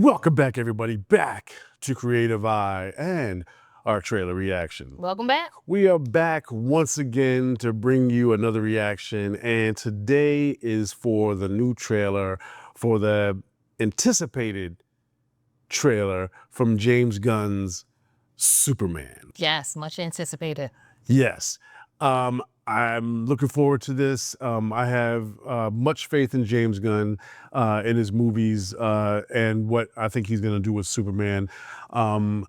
Welcome back, everybody, back to Creative Eye and our trailer reaction. Welcome back. We are back once again to bring you another reaction, and today is for the new trailer, for the anticipated trailer from James Gunn's Superman. Yes, much anticipated. Yes. I'm looking forward to this. I have much faith in James Gunn, in his movies, and what I think he's going to do with Superman. I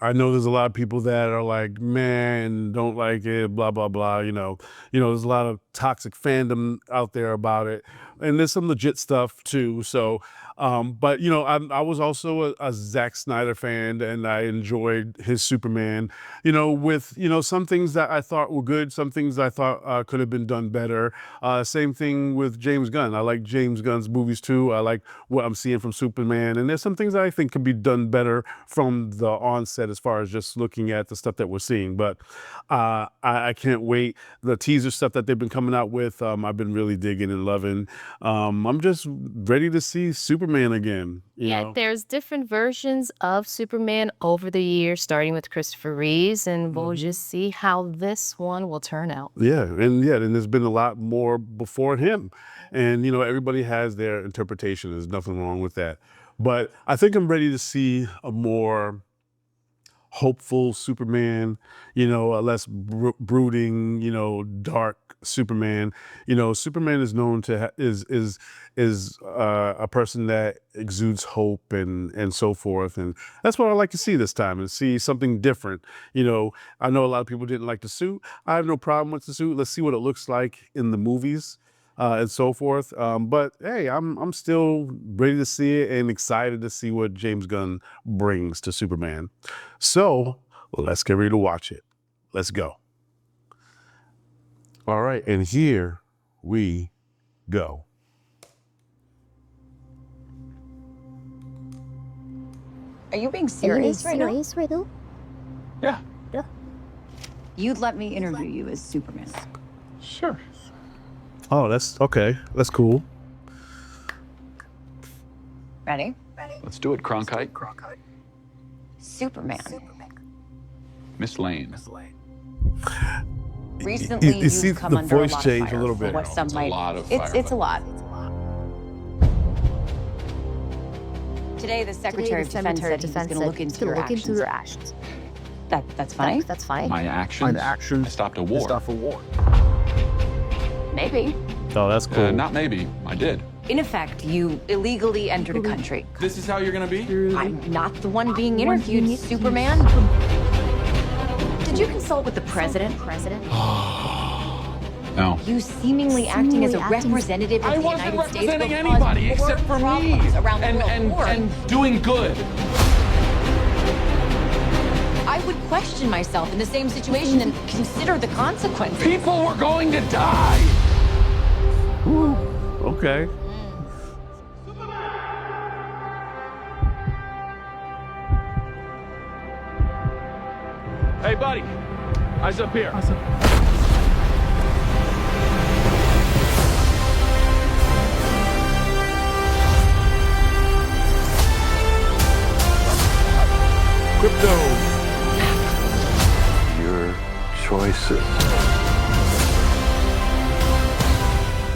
know there's a lot of people that are like, man, don't like it, blah blah blah. There's a lot of toxic fandom out there about it, and there's some legit stuff too. So, but I was also a Zack Snyder fan, and I enjoyed his Superman. With some things that I thought were good, some things I thought could have been done better. Same thing with James Gunn. I like James Gunn's movies too. I like what I'm seeing from Superman, and there's some things I think could be done better from the onset as far as just looking at the stuff that we're seeing. But I can't wait. The teaser stuff that they've been coming out with, I've been really digging and loving. I'm just ready to see Superman again. You know? There's different versions of Superman over the years, starting with Christopher Reeves, and we'll just see how this one will turn out. And there's been a lot more before him. And, everybody has their interpretation. There's nothing wrong with that. But I think I'm ready to see a more hopeful Superman, a less brooding, dark Superman. Superman is known to is a person that exudes hope and so forth, and that's what I like to see this time, and see something different. I know a lot of people didn't like the suit. I have no problem with the suit. Let's see what it looks like in the movies. And so forth. But hey, I'm still ready to see it and excited to see what James Gunn brings to Superman. So let's get ready to watch it. Let's go. All right, and here we go. Are you being serious right now? Yeah. You'd let me interview you as Superman. Sure. Oh, that's okay. That's cool. Ready? Let's do it, Cronkite. Superman. Miss Lane. Recently, You see you've come the under voice a lot change of fire a little for bit. what some It's a might. lot of It's a fire. lot. Today, the Secretary of Defense said he was going to look into your actions. That's funny. That's fine. My actions? I stopped a war. Maybe. Oh, that's cool. Not maybe. I did. In effect, you illegally entered a country. This is how you're gonna be? I'm not the one being interviewed, Superman. Did you consult with the president? No. You seemingly acting as a representative of I the wasn't United States representing will cause anybody more except for me. problems around the And world. doing good. I would question myself in the same situation and consider the consequences. People were going to die. Okay. Hey, buddy. Eyes up here. Crypto. Your choices,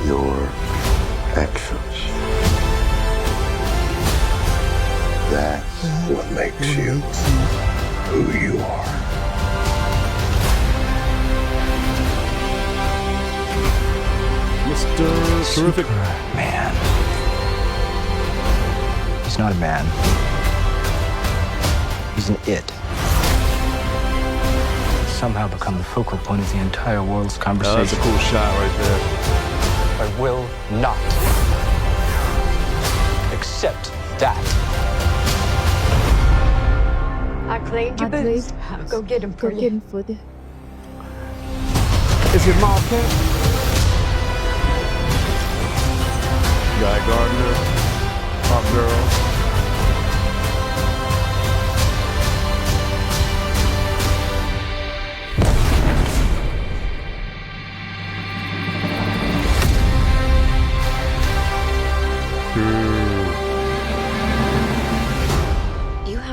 your actions. That's what makes you who you are. Mr. Terrific. Man. He's not a man. He's an it. He's somehow become the focal point of the entire world's conversation. That's a cool shot right there. I will not accept that. I cleaned your boots. I'll go get them for you. Is your mom cat? Guy Gardner, Pop Girl.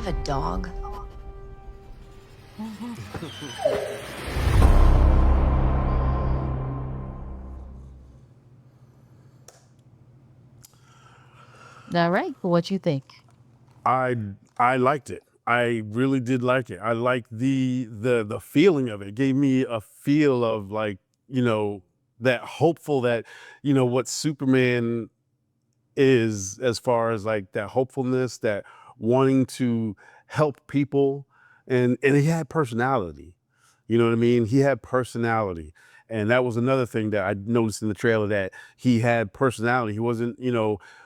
a dog? All right. What you think? I I liked it. I really did like it. I liked the feeling of it. It gave me a feel of like, that hopeful that, what Superman is, as far as like that hopefulness, that wanting to help people, and he had personality. You know what I mean? He had personality. And that was another thing that I noticed in the trailer, that he had personality. He wasn't,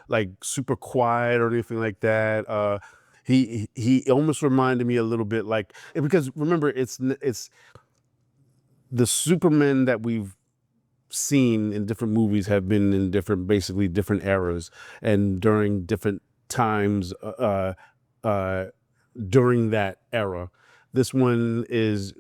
like super quiet or anything like that. He almost reminded me a little bit like, because remember, it's the Superman that we've seen in different movies have been in basically different eras and during different times during that era. This one is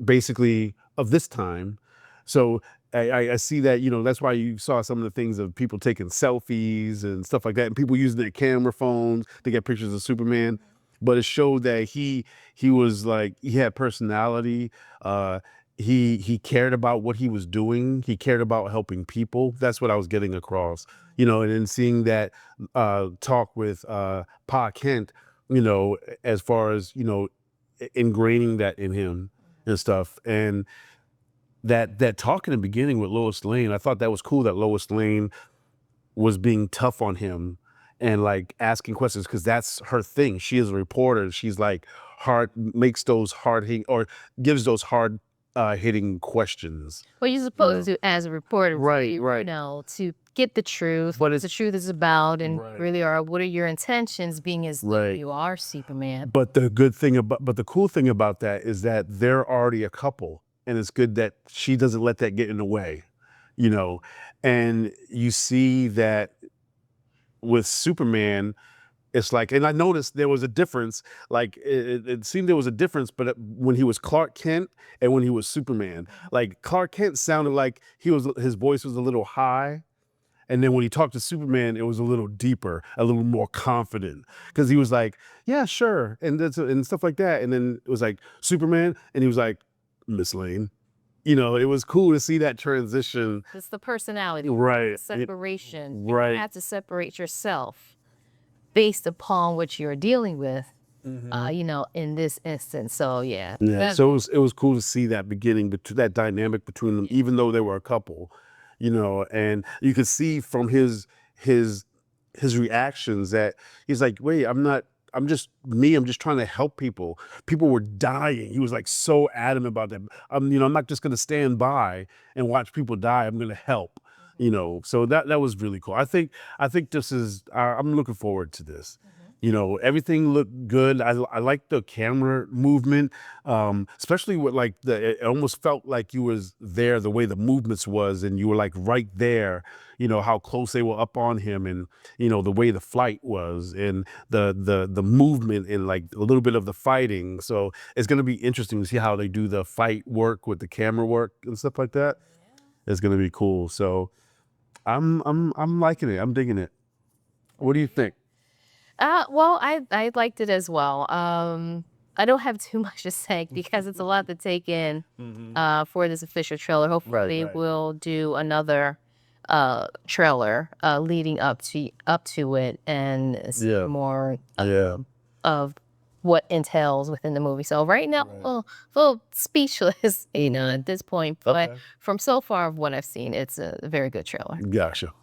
basically of this time. So I see that, that's why you saw some of the things of people taking selfies and stuff like that, and people using their camera phones to get pictures of Superman. But it showed that he was like, he had personality. He cared about what he was doing. He cared about helping people. That's what I was getting across. And then seeing that talk with Pa Kent, as far as, ingraining that in him and stuff. And that talk in the beginning with Lois Lane, I thought that was cool, that Lois Lane was being tough on him and like asking questions, because that's her thing. She is a reporter. She's like makes those hard hitting, or gives those hard hitting questions. Well, you're supposed to, as a reporter, Right, to get the truth, what the truth is about, and really what are your intentions, being as though you are Superman. But the cool thing about that is that they're already a couple, and it's good that she doesn't let that get in the way, and you see that with Superman, it's like, and I noticed there was a difference, like it seemed there was a difference, but when he was Clark Kent and when he was Superman, like Clark Kent sounded like his voice was a little high. And then when he talked to Superman, it was a little deeper, a little more confident, because he was like, yeah, sure. And stuff like that. And then it was like Superman, and he was like, Miss Lane. It was cool to see that transition. It's the personality, Right. separation. Right. You have to separate yourself based upon what you're dealing with, in this instance. So yeah. So it was cool to see that beginning, that dynamic between them, even though they were a couple, and you could see from his reactions that he's like, wait, I'm just trying to help people. People were dying. He was like so adamant about that. I'm not just going to stand by and watch people die. I'm going to help. So that was really cool. I think this is, I'm looking forward to this. Everything looked good. I like the camera movement, especially with like it almost felt like you was there, the way the movements was, and you were like right there, how close they were up on him, and, the way the flight was, and the movement, and like a little bit of the fighting. So it's going to be interesting to see how they do the fight work with the camera work and stuff like that. It's going to be cool. So I'm liking it. I'm digging it. What do you think? Well, I liked it as well. I don't have too much to say because it's a lot to take in for this official trailer. Hopefully we'll do another trailer leading up to it, and see more of what entails within the movie. So right now, a little speechless, at this point. But from so far of what I've seen, it's a very good trailer. Gotcha.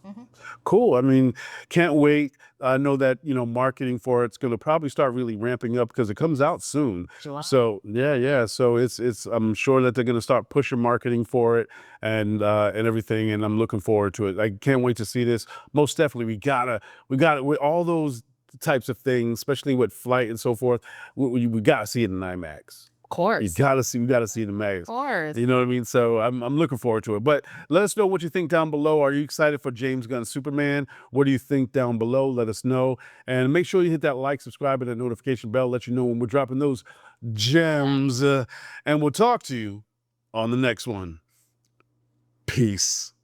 Cool. I mean, can't wait. I know that, marketing for it's going to probably start really ramping up because it comes out soon. July. So yeah. So it's I'm sure that they're going to start pushing marketing for it and everything. And I'm looking forward to it. I can't wait to see this. Most definitely. We gotta with all those types of things, especially with flight and so forth. We gotta see it in IMAX. Of course. We gotta see it in IMAX. Of course. You know what I mean? So I'm looking forward to it. But let us know what you think down below. Are you excited for James Gunn's Superman? What do you think down below? Let us know. And make sure you hit that like, subscribe, and that notification bell. Let you know when we're dropping those gems. And we'll talk to you on the next one. Peace.